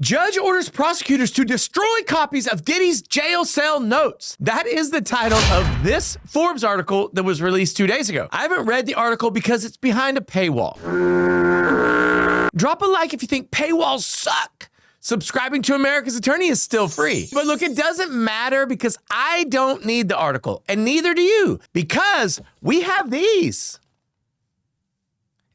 Judge orders prosecutors to destroy copies of Diddy's jail cell notes. That is the title of this Forbes article that was released 2 days ago. I haven't read the article because it's behind a paywall. Drop a like if you think paywalls suck. Subscribing to America's Attorney is still free. But look, it doesn't matter because I don't need the article, and neither do you, because we have these.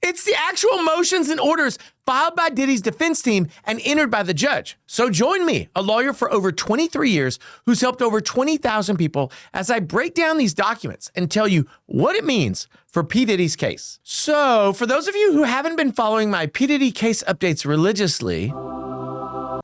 It's the actual motions and orders filed by Diddy's defense team and entered by the judge. So join me, a lawyer for over 23 years who's helped over 20,000 people, as I break down these documents and tell you what it means for P Diddy's case. So for those of you who haven't been following my P Diddy case updates religiously,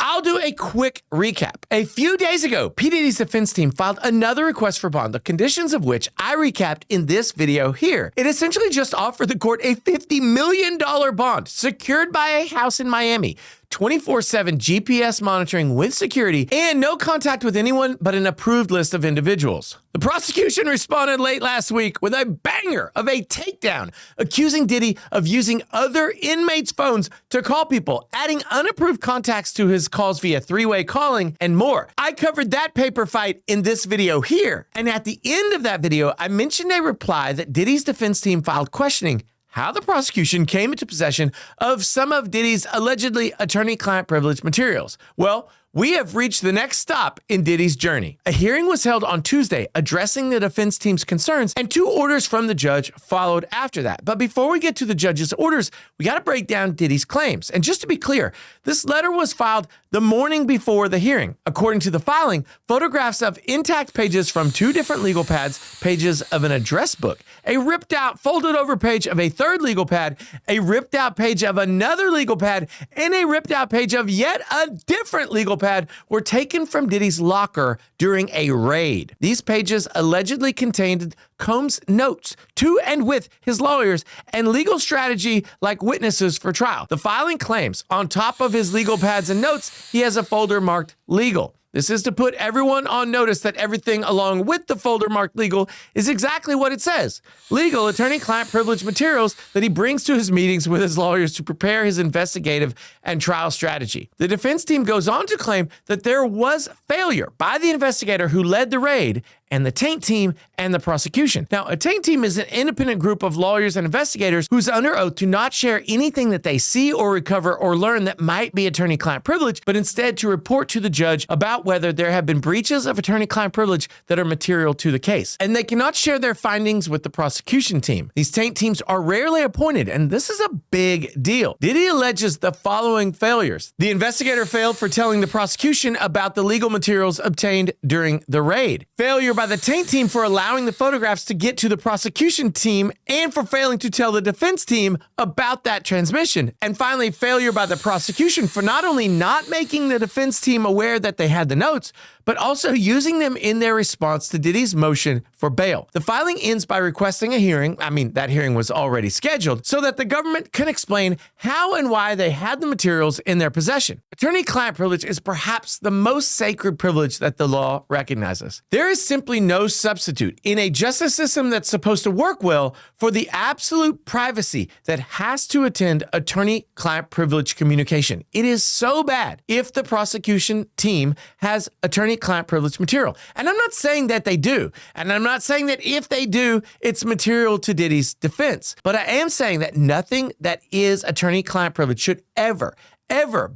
I'll do a quick recap. A few days ago, P Diddy's defense team filed another request for bond, the conditions of which I recapped in this video here. It essentially just offered the court a $50 million bond secured by a house in Miami, 24/7 GPS monitoring with security, and no contact with anyone but an approved list of individuals. The prosecution responded late last week with a banger of a takedown, accusing Diddy of using other inmates' phones to call people, adding unapproved contacts to his calls via three-way calling, and more. I covered that paper fight in this video here. And at the end of that video, I mentioned a reply that Diddy's defense team filed questioning how the prosecution came into possession of some of Diddy's allegedly attorney-client privilege materials. Well, we have reached the next stop in Diddy's journey. A hearing was held on Tuesday addressing the defense team's concerns, and 2 orders from the judge followed after that. But before we get to the judge's orders, we got to break down Diddy's claims. And just to be clear, this letter was filed the morning before the hearing. According to the filing, photographs of intact pages from 2 different legal pads, pages of an address book, a ripped out, folded over page of a third legal pad, a ripped out page of another legal pad, and a ripped out page of yet a different legal pad were taken from Diddy's locker during a raid. These pages allegedly contained Combs' notes to and with his lawyers and legal strategy like witnesses for trial. The filing claims on top of his legal pads and notes, he has a folder marked legal. This is to put everyone on notice that everything along with the folder marked legal is exactly what it says. Legal attorney-client privilege materials that he brings to his meetings with his lawyers to prepare his investigative and trial strategy. The defense team goes on to claim that there was failure by the investigator who led the raid and the taint team and the prosecution. Now, a taint team is an independent group of lawyers and investigators who's under oath to not share anything that they see or recover or learn that might be attorney-client privilege, but instead to report to the judge about whether there have been breaches of attorney-client privilege that are material to the case. And they cannot share their findings with the prosecution team. These taint teams are rarely appointed, and this is a big deal. Diddy alleges the following failures. The investigator failed for telling the prosecution about the legal materials obtained during the raid. Failure by the taint team for allowing the photographs to get to the prosecution team and for failing to tell the defense team about that transmission. And finally, failure by the prosecution for not only not making the defense team aware that they had the notes, but also using them in their response to Diddy's motion for bail. The filing ends by requesting a hearing. That hearing was already scheduled, so that the government can explain how and why they had the materials in their possession. Attorney-client privilege is perhaps the most sacred privilege that the law recognizes. There is simply no substitute in a justice system that's supposed to work well for the absolute privacy that has to attend attorney-client privilege communication. It is so bad if the prosecution team has attorney-client privilege material. And I'm not saying that they do. And I'm not saying that if they do, it's material to Diddy's defense. But I am saying that nothing that is attorney-client privilege should ever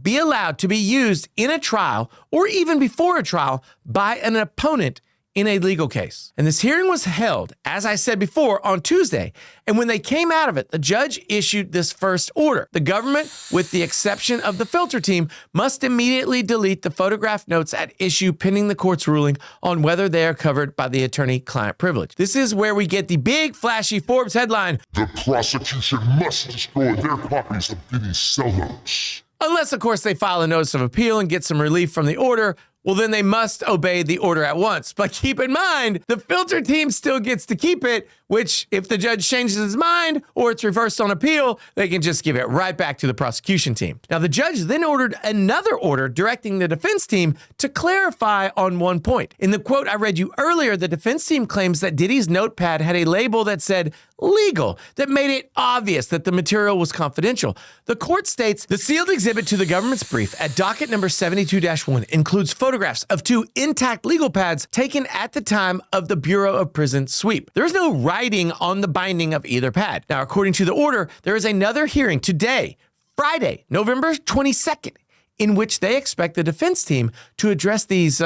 be allowed to be used in a trial or even before a trial by an opponent in a legal case. And this hearing was held, as I said before, on Tuesday. And when they came out of it, the judge issued this first order. The government, with the exception of the filter team, must immediately delete the photograph notes at issue pending the court's ruling on whether they are covered by the attorney-client privilege. This is where we get the big, flashy Forbes headline, "The prosecution must destroy their copies of Diddy's cell notes." Unless, of course, they file a notice of appeal and get some relief from the order, well, then they must obey the order at once. But keep in mind, the filter team still gets to keep it which if the judge changes his mind or it's reversed on appeal, they can just give it right back to the prosecution team. Now, the judge then ordered another order directing the defense team to clarify on one point. In the quote I read you earlier, the defense team claims that Diddy's notepad had a label that said legal, that made it obvious that the material was confidential. The court states the sealed exhibit to the government's brief at docket number 72-1 includes photographs of 2 intact legal pads taken at the time of the Bureau of Prison sweep. There is no writing on the binding of either pad. Now, according to the order, there is another hearing today, Friday, November 22nd, in which they expect the defense team to address these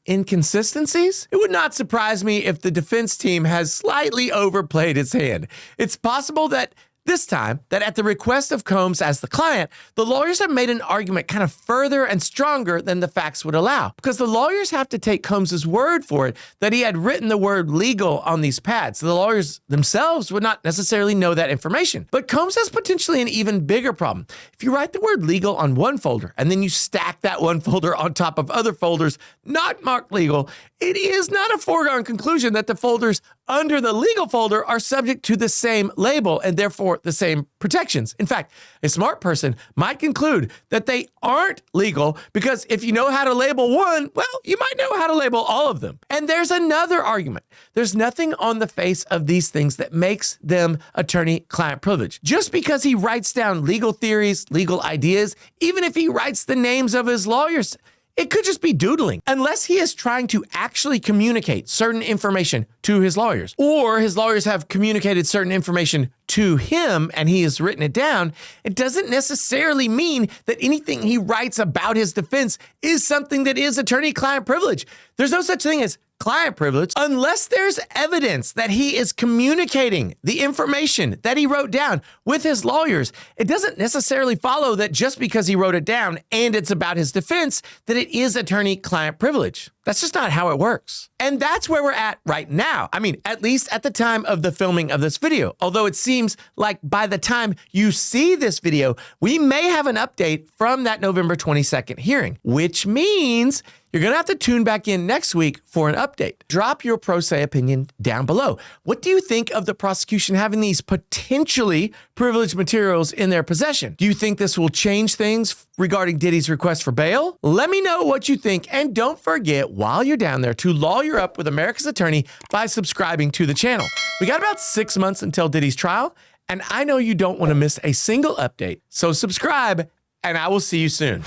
inconsistencies. It would not surprise me if the defense team has slightly overplayed its hand. It's possible that this time, that at the request of Combs as the client, the lawyers have made an argument kind of further and stronger than the facts would allow, because the lawyers have to take Combs's word for it that he had written the word legal on these pads. The lawyers themselves would not necessarily know that information. But Combs has potentially an even bigger problem. If you write the word legal on one folder and then you stack that one folder on top of other folders not marked legal, it is not a foregone conclusion that the folders under the legal folder are subject to the same label and therefore the same protections. In fact, a smart person might conclude that they aren't legal because if you know how to label one, well, you might know how to label all of them. And there's another argument. There's nothing on the face of these things that makes them attorney-client privilege. Just because he writes down legal theories, legal ideas, even if he writes the names of his lawyers, it could just be doodling, unless he is trying to actually communicate certain information to his lawyers, or his lawyers have communicated certain information to him and he has written it down. It doesn't necessarily mean that anything he writes about his defense is something that is attorney-client privilege. There's no such thing as client privilege unless there's evidence that he is communicating the information that he wrote down with his lawyers. It doesn't necessarily follow that just because he wrote it down and it's about his defense that it is attorney-client privilege. That's just not how it works. And that's where we're at right now. I mean, at least at the time of the filming of this video. Although it seems like by the time you see this video, we may have an update from that November 22nd hearing, which means you're going to have to tune back in next week for an update. Drop your pro se opinion down below. What do you think of the prosecution having these potentially privileged materials in their possession? Do you think this will change things regarding Diddy's request for bail? Let me know what you think, and don't forget while you're down there to lawyer up with America's Attorney by subscribing to the channel. We got about 6 months until Diddy's trial, and I know you don't want to miss a single update. So subscribe, and I will see you soon.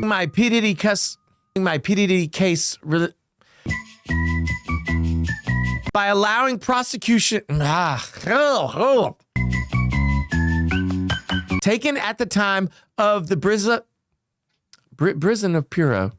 My P Diddy case by allowing prosecution taken at the time of the prison of Puro.